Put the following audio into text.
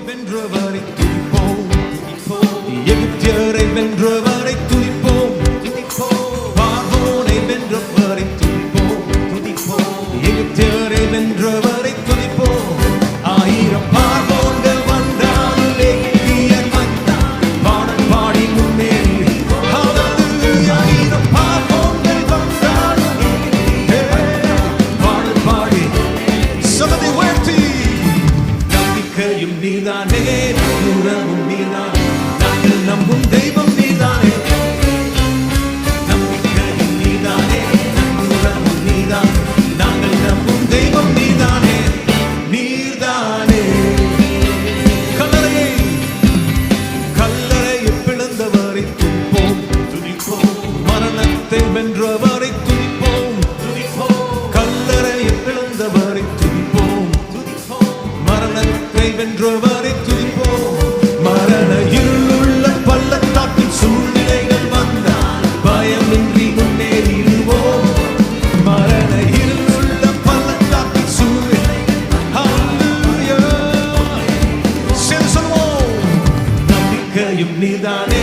வென்றவரை துதிப்போம், எகிப்தியரை வென்றவரை துதிப்போம், பார்வோனை வென்றவரை துதிப்போம், எகிப்தியரை வென்றவரை துதிப்போம். ஆயிரம் பார்வோன்கள் வந்தாலும் எகிப்தியர் வந்தார், பாடல் பாடி முன்னேறி. ஆயிரம் பார்வோன்கள் வந்தாலும் பாடல் பாடி சமதி உயர்த்தி. நம்பிக்கையும் நீதானே, நூறவும் நீதான், நாங்கள் நம்பும் தெய்வம் நீதானே. நம்பிக்கையும் நீதானே, நூறவும் நீதான், நாங்கள் நம்பும் தெய்வம் நீதானே. நீர்தானே கல்லறையை பிளந்தவரை துதிப்போம், மரணத்தை வென்றவரை துதிப்போம், கல்லறையை பிளந்தவரை துதிப்போம், மரணத்தை வென்றவரை துதிப்போம். மரண இருளுள்ள பள்ளத்தாக்கில் சூழ்நிலைகள் வந்தால் பயமின்றி முன்னேறிடுவோம். மரண இருளுள்ள பள்ளத்தாக்கில் சூழ்நிலைகள் ஹல்லேலூயா. சொல்லுவோம், நம்பிக்கையும் நீதானே,